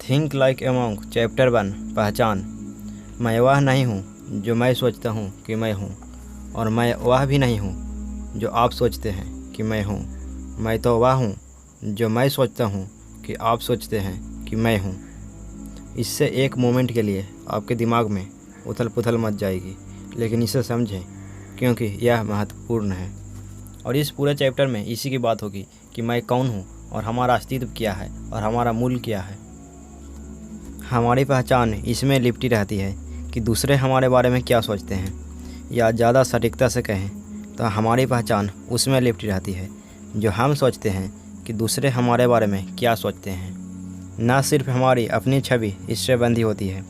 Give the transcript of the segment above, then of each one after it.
Think like a monk chapter 1 पहचान। मैं वह नहीं हूँ जो मैं सोचता हूँ कि मैं हूँ, और मैं वह भी नहीं हूँ जो आप सोचते हैं कि मैं हूँ। मैं तो वह हूँ जो मैं सोचता हूँ कि आप सोचते हैं कि मैं हूँ। इससे एक मोमेंट के लिए आपके दिमाग में उथल पुथल मच जाएगी, लेकिन इसे समझें क्योंकि यह महत्वपूर्ण है। और इस पूरे चैप्टर में इसी की बात होगी कि मैं कौन हूँ और हमारा अस्तित्व क्या है और हमारा मूल क्या है। हमारी पहचान इसमें लिपटी रहती है कि दूसरे हमारे बारे में क्या सोचते हैं, या ज़्यादा सटीकता से कहें तो हमारी पहचान उसमें लिपटी रहती है जो हम सोचते हैं कि दूसरे हमारे बारे में क्या सोचते हैं। न सिर्फ हमारी अपनी छवि इससे बंधी होती है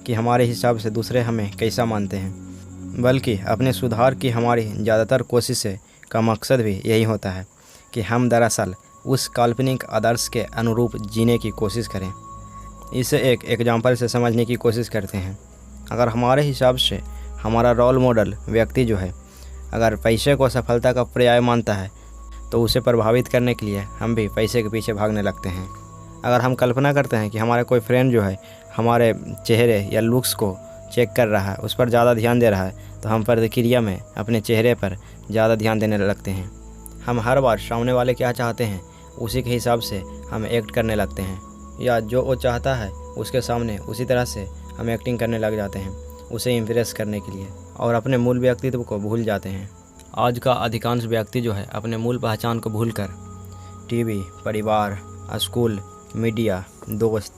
कि हमारे हिसाब से दूसरे हमें कैसा मानते हैं, बल्कि अपने सुधार की हमारी ज़्यादातर कोशिशें का मकसद भी यही होता है कि हम दरअसल उस काल्पनिक आदर्श के अनुरूप जीने की कोशिश करें। इसे एक एग्जाम्पल से समझने की कोशिश करते हैं। अगर हमारे हिसाब से हमारा रोल मॉडल व्यक्ति जो है अगर पैसे को सफलता का पर्याय मानता है, तो उसे प्रभावित करने के लिए हम भी पैसे के पीछे भागने लगते हैं। अगर हम कल्पना करते हैं कि हमारा कोई फ्रेंड जो है हमारे चेहरे या लुक्स को चेक कर रहा है, उस पर ज़्यादा ध्यान दे रहा है, तो हम प्रतिक्रिया में अपने चेहरे पर ज़्यादा ध्यान देने लगते हैं। हम हर बार सामने वाले क्या चाहते हैं उसी के हिसाब से हम एक्ट करने लगते हैं, या जो वो चाहता है उसके सामने उसी तरह से हम एक्टिंग करने लग जाते हैं उसे इम्प्रेस करने के लिए, और अपने मूल व्यक्तित्व को भूल जाते हैं। आज का अधिकांश व्यक्ति जो है अपने मूल पहचान को भूलकर टीवी, परिवार, स्कूल, मीडिया, दोस्त,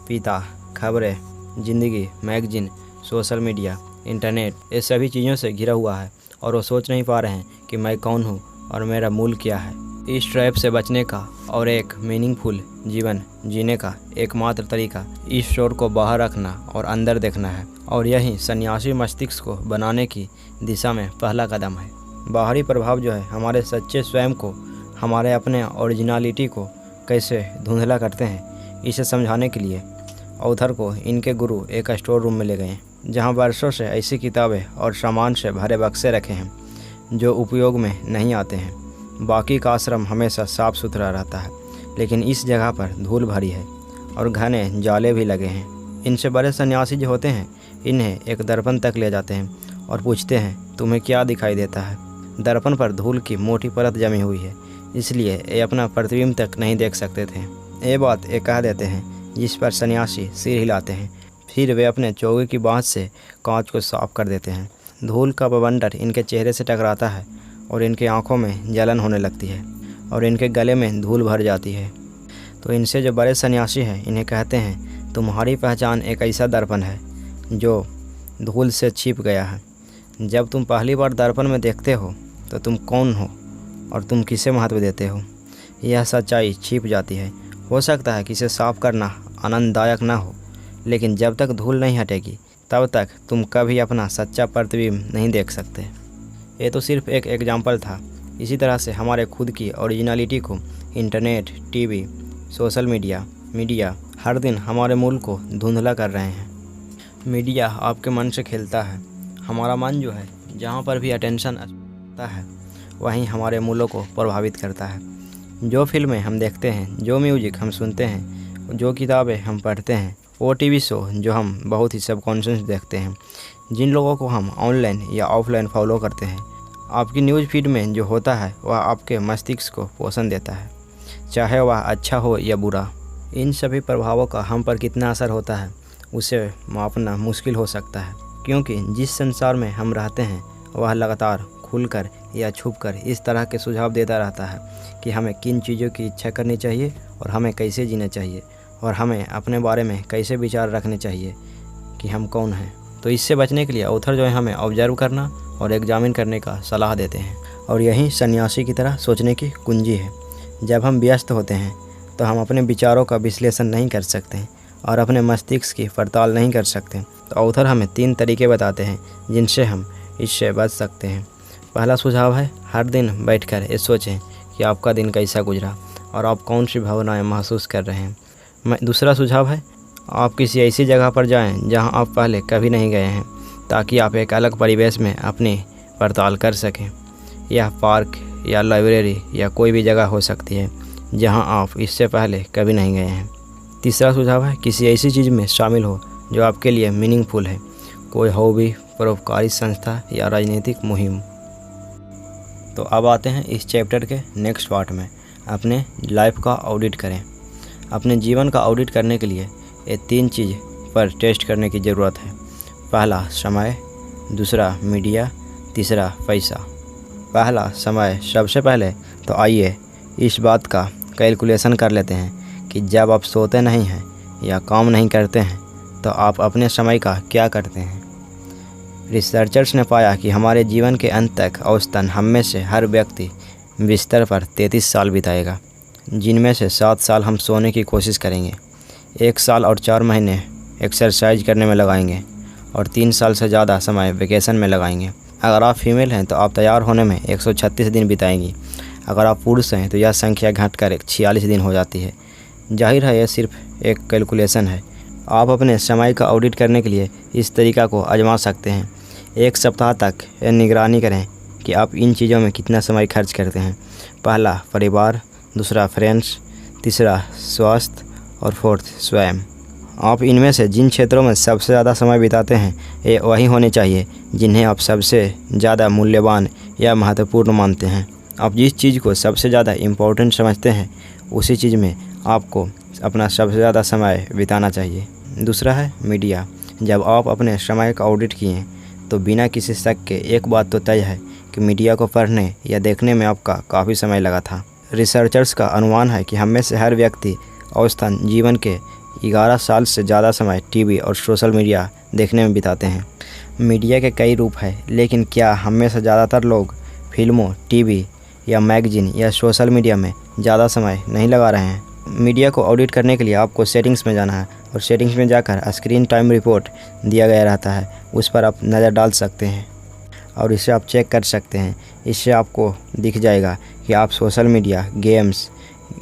पिता, खबरें, ज़िंदगी, मैगजीन, सोशल मीडिया, इंटरनेट, ये सभी चीज़ों से घिरा हुआ है, और वो सोच नहीं पा रहे हैं कि मैं कौन हूँ और मेरा मूल क्या है। इस ट्रैप से बचने का और एक मीनिंगफुल जीवन जीने का एकमात्र तरीका इस शोर को बाहर रखना और अंदर देखना है, और यही सन्यासी मस्तिष्क को बनाने की दिशा में पहला कदम है। बाहरी प्रभाव जो है हमारे सच्चे स्वयं को, हमारे अपने ओरिजिनलिटी को कैसे धुंधला करते हैं, इसे समझाने के लिए ऑथर को इनके गुरु एक स्टोर रूम में ले गए, जहाँ वर्षों से ऐसी किताबें और सामान से भरे बक्से रखे हैं जो उपयोग में नहीं आते हैं। बाकी का आश्रम हमेशा साफ सुथरा रहता है, लेकिन इस जगह पर धूल भरी है और घने जाले भी लगे हैं। इनसे बड़े सन्यासी जो होते हैं इन्हें एक दर्पण तक ले जाते हैं और पूछते हैं, तुम्हें क्या दिखाई देता है? दर्पण पर धूल की मोटी परत जमी हुई है, इसलिए ये अपना प्रतिबिंब तक नहीं देख सकते थे। ये बात ये कह देते हैं, जिस पर सन्यासी सिर हिलाते हैं। फिर वे अपने चौके की बाँस से कांच को साफ कर देते हैं। धूल का बवंडर इनके चेहरे से टकराता है और इनकी आंखों में जलन होने लगती है और इनके गले में धूल भर जाती है। तो इनसे जो बड़े सन्यासी हैं इन्हें कहते हैं, तुम्हारी पहचान एक ऐसा दर्पण है जो धूल से छिप गया है। जब तुम पहली बार दर्पण में देखते हो तो तुम कौन हो और तुम किसे महत्व देते हो, यह सच्चाई छिप जाती है। हो सकता है कि इसे साफ करना आनंददायक ना हो, लेकिन जब तक धूल नहीं हटेगी तब तक तुम कभी अपना सच्चा प्रतिबिंब नहीं देख सकते। ये तो सिर्फ एक एग्जाम्पल था। इसी तरह से हमारे खुद की ओरिजिनलिटी को इंटरनेट, टीवी, सोशल मीडिया हर दिन हमारे मूल को धुंधला कर रहे हैं। मीडिया आपके मन से खेलता है। हमारा मन जो है जहाँ पर भी अटेंशन आता है वहीं हमारे मूलों को प्रभावित करता है। जो फिल्में हम देखते हैं, जो म्यूजिक हम सुनते हैं, जो किताबें हम पढ़ते हैं, वो टीवी शो जो हम बहुत ही सबकॉन्शियस देखते हैं, जिन लोगों को हम ऑनलाइन या ऑफलाइन फॉलो करते हैं, आपकी न्यूज़ फीड में जो होता है वह आपके मस्तिष्क को पोषण देता है, चाहे वह अच्छा हो या बुरा। इन सभी प्रभावों का हम पर कितना असर होता है उसे मापना मुश्किल हो सकता है, क्योंकि जिस संसार में हम रहते हैं वह लगातार खुलकर या छुपकर इस तरह के सुझाव देता रहता है कि हमें किन चीज़ों की इच्छा करनी चाहिए और हमें कैसे जीना चाहिए, और हमें अपने बारे में कैसे विचार रखने चाहिए कि हम कौन हैं। तो इससे बचने के लिए ऑथर जो है हमें ऑब्जर्व करना और एग्जामिन करने का सलाह देते हैं, और यही सन्यासी की तरह सोचने की कुंजी है। जब हम व्यस्त होते हैं तो हम अपने विचारों का विश्लेषण नहीं कर सकते हैं और अपने मस्तिष्क की पड़ताल नहीं कर सकते। तो ऑथर हमें 3 तरीके बताते हैं जिनसे हम इससे बच सकते हैं। पहला सुझाव है, हर दिन बैठकर ये सोचें कि आपका दिन कैसा गुजरा और आप कौन सी भावनाएं महसूस कर रहे हैं। दूसरा सुझाव है, आप किसी ऐसी जगह पर जाएं जहां आप पहले कभी नहीं गए हैं, ताकि आप एक अलग परिवेश में अपनी पड़ताल कर सकें। यह पार्क या लाइब्रेरी या कोई भी जगह हो सकती है जहां आप इससे पहले कभी नहीं गए हैं। तीसरा सुझाव है किसी ऐसी चीज़ में शामिल हो जो आपके लिए मीनिंगफुल है, कोई हॉबी, परोपकारी संस्था या राजनीतिक मुहिम। तो अब आते हैं इस चैप्टर के नेक्स्ट पार्ट में। अपने लाइफ का ऑडिट करें। अपने जीवन का ऑडिट करने के लिए ये 3 चीज़ पर टेस्ट करने की ज़रूरत है। पहला समय, दूसरा मीडिया, तीसरा पैसा। पहला समय। सबसे पहले तो आइए इस बात का कैलकुलेशन कर लेते हैं कि जब आप सोते नहीं हैं या काम नहीं करते हैं तो आप अपने समय का क्या करते हैं। रिसर्चर्स ने पाया कि हमारे जीवन के अंत तक औसतन हम में से हर व्यक्ति बिस्तर पर 33 साल बिताएगा, जिनमें से 7 साल हम सोने की कोशिश करेंगे, 1 साल और 4 महीने एक्सरसाइज करने में लगाएंगे और 3 साल से ज़्यादा समय वेकेशन में लगाएंगे। अगर आप फीमेल हैं तो आप तैयार होने में 136 दिन बिताएंगी। अगर आप पुरुष हैं तो यह संख्या घटकर 46 दिन हो जाती है। जाहिर है यह सिर्फ एक कैलकुलेशन है। आप अपने समय का ऑडिट करने के लिए इस तरीका को आजमा सकते हैं। 1 सप्ताह तक यह निगरानी करें कि आप इन चीज़ों में कितना समय खर्च करते हैं। पहला परिवार, दूसरा फ्रेंड्स, तीसरा स्वास्थ्य और फोर्थ स्वयं। आप इनमें से जिन क्षेत्रों में सबसे ज़्यादा समय बिताते हैं ये वही होने चाहिए जिन्हें आप सबसे ज़्यादा मूल्यवान या महत्वपूर्ण मानते हैं। आप जिस चीज़ को सबसे ज़्यादा इम्पोर्टेंट समझते हैं उसी चीज़ में आपको अपना सबसे ज़्यादा समय बिताना चाहिए। दूसरा है मीडिया। जब आप अपने समय का ऑडिट किए तो बिना किसी शक के एक बात तो तय है कि मीडिया को पढ़ने या देखने में आपका काफ़ी समय लगा था। रिसर्चर्स का अनुमान है कि हम में से हर व्यक्ति औसतन जीवन के 11 साल से ज़्यादा समय टीवी और सोशल मीडिया देखने में बिताते हैं। मीडिया के कई रूप हैं, लेकिन क्या हम में से ज़्यादातर लोग फिल्मों, टीवी या मैगजीन या सोशल मीडिया में ज़्यादा समय नहीं लगा रहे हैं। मीडिया को ऑडिट करने के लिए आपको सेटिंग्स में जाना है और सेटिंग्स में जाकर स्क्रीन टाइम रिपोर्ट दिया गया रहता है, उस पर आप नज़र डाल सकते हैं और इसे आप चेक कर सकते हैं। इससे आपको दिख जाएगा कि आप सोशल मीडिया, गेम्स,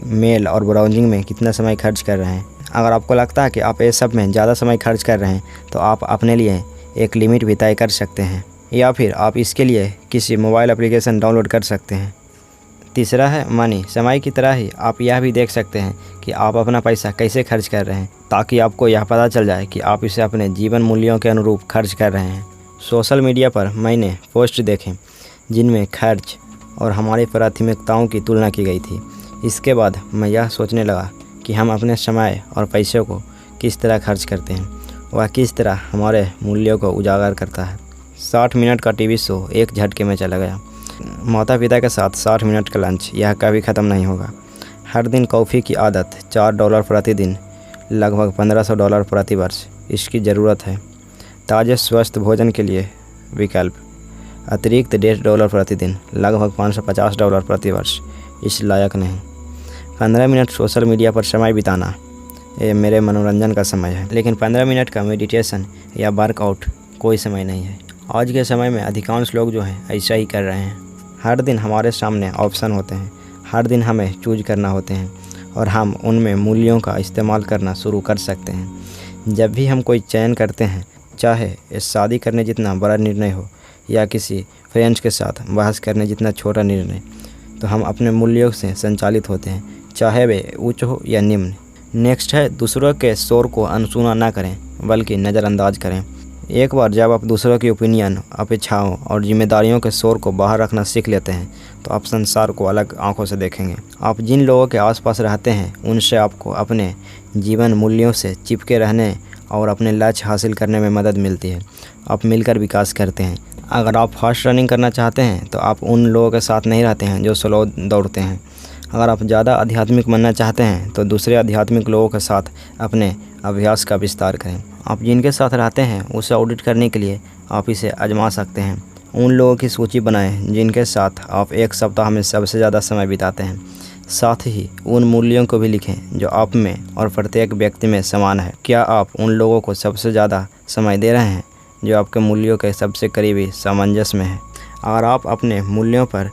मेल और ब्राउजिंग में कितना समय खर्च कर रहे हैं। अगर आपको लगता है कि आप ये सब में ज़्यादा समय खर्च कर रहे हैं तो आप अपने लिए एक लिमिट भी तय कर सकते हैं या फिर आप इसके लिए किसी मोबाइल एप्लीकेशन डाउनलोड कर सकते हैं। तीसरा है मनी। समय की तरह ही आप यह भी देख सकते हैं कि आप अपना पैसा कैसे खर्च कर रहे हैं, ताकि आपको यह पता चल जाए कि आप इसे अपने जीवन मूल्यों के अनुरूप खर्च कर रहे हैं। सोशल मीडिया पर मैंने पोस्ट देखे जिनमें खर्च और हमारी प्राथमिकताओं की तुलना की गई थी। इसके बाद मैं यह सोचने लगा कि हम अपने समय और पैसे को किस तरह खर्च करते हैं, वह किस तरह हमारे मूल्यों को उजागर करता है। 60 मिनट का टीवी शो एक झटके में चला गया। माता पिता के साथ 60 मिनट का लंच, यह कभी ख़त्म नहीं होगा। हर दिन कॉफ़ी की आदत, $4 प्रतिदिन, लगभग $1500 प्रति वर्ष, इसकी ज़रूरत है। ताज़े स्वस्थ भोजन के लिए विकल्प, अतिरिक्त $1.5 प्रतिदिन, लगभग $550 प्रति वर्ष, इस लायक नहीं। 15 मिनट सोशल मीडिया पर समय बिताना, ये मेरे मनोरंजन का समय है, लेकिन 15 मिनट का मेडिटेशन या वर्कआउट कोई समय नहीं है। आज के समय में अधिकांश लोग जो हैं ऐसा ही कर रहे हैं। हर दिन हमारे सामने ऑप्शन होते हैं, हर दिन हमें चूज करना होते हैं और हम उनमें मूल्यों का इस्तेमाल करना शुरू कर सकते हैं। जब भी हम कोई चयन करते हैं, चाहे इस शादी करने जितना बड़ा निर्णय हो या किसी फ्रेंड्स के साथ बहस करने जितना छोटा निर्णय, तो हम अपने मूल्यों से संचालित होते हैं, चाहे वे उच्च हो या निम्न। नेक्स्ट है दूसरों के शोर को अनसुना ना करें बल्कि नज़रअंदाज करें। एक बार जब आप दूसरों की ओपिनियन, अपेक्षाओं और जिम्मेदारियों के शोर को बाहर रखना सीख लेते हैं तो आप संसार को अलग आंखों से देखेंगे। आप जिन लोगों के आसपास रहते हैं उनसे आपको अपने जीवन मूल्यों से चिपके रहने और अपने लक्ष्य हासिल करने में मदद मिलती है। आप मिलकर विकास करते हैं। अगर आप फास्ट रनिंग करना चाहते हैं तो आप उन लोगों के साथ नहीं रहते हैं जो स्लो दौड़ते हैं। अगर आप ज़्यादा आध्यात्मिक बनना चाहते हैं तो दूसरे आध्यात्मिक लोगों के साथ अपने अभ्यास का विस्तार करें। आप जिनके साथ रहते हैं उसे ऑडिट करने के लिए आप इसे आजमा सकते हैं। उन लोगों की सूची बनाएं जिनके साथ आप एक सप्ताह में सबसे ज़्यादा समय बिताते हैं। साथ ही उन मूल्यों को भी लिखें जो आप में और प्रत्येक व्यक्ति में समान है। क्या आप उन लोगों को सबसे ज़्यादा समय दे रहे हैं जो आपके मूल्यों के सबसे करीबी सामंजस्य में है? अगर आप अपने मूल्यों पर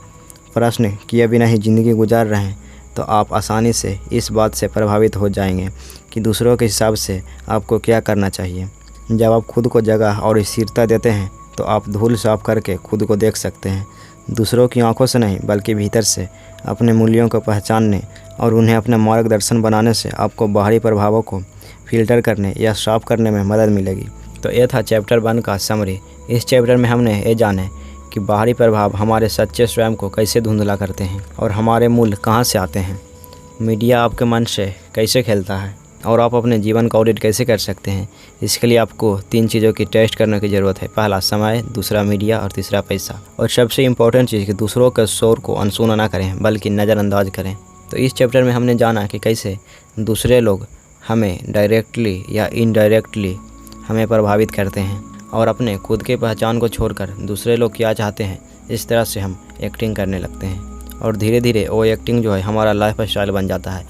प्रश्न किए बिना ही ज़िंदगी गुजार रहे हैं तो आप आसानी से इस बात से प्रभावित हो जाएंगे कि दूसरों के हिसाब से आपको क्या करना चाहिए। जब आप खुद को जगह और स्थिरता देते हैं तो आप धूल साफ करके खुद को देख सकते हैं, दूसरों की आंखों से नहीं बल्कि भीतर से। अपने मूल्यों को पहचानने और उन्हें अपना मार्गदर्शन बनाने से आपको बाहरी प्रभावों को फ़िल्टर करने या साफ करने में मदद मिलेगी। तो ये था चैप्टर 1 का समरी। इस चैप्टर में हमने ये जाने कि बाहरी प्रभाव हमारे सच्चे स्वयं को कैसे धुंधला करते हैं और हमारे मूल्य कहाँ से आते हैं, मीडिया आपके मन से कैसे खेलता है और आप अपने जीवन का ऑडिट कैसे कर सकते हैं। इसके लिए आपको 3 चीज़ों की टेस्ट करने की ज़रूरत है। पहला समय, दूसरा मीडिया और तीसरा पैसा। और सबसे इम्पोर्टेंट चीज़ कि दूसरों के शोर को अनसुना ना करें बल्कि नज़रअंदाज करें। तो इस चैप्टर में हमने जाना कि कैसे दूसरे लोग हमें डायरेक्टली या इनडायरेक्टली हमें प्रभावित करते हैं और अपने खुद के पहचान को छोड़कर दूसरे लोग क्या चाहते हैं इस तरह से हम एक्टिंग करने लगते हैं और धीरे धीरे वो एक्टिंग जो है हमारा लाइफ स्टाइल बन जाता है।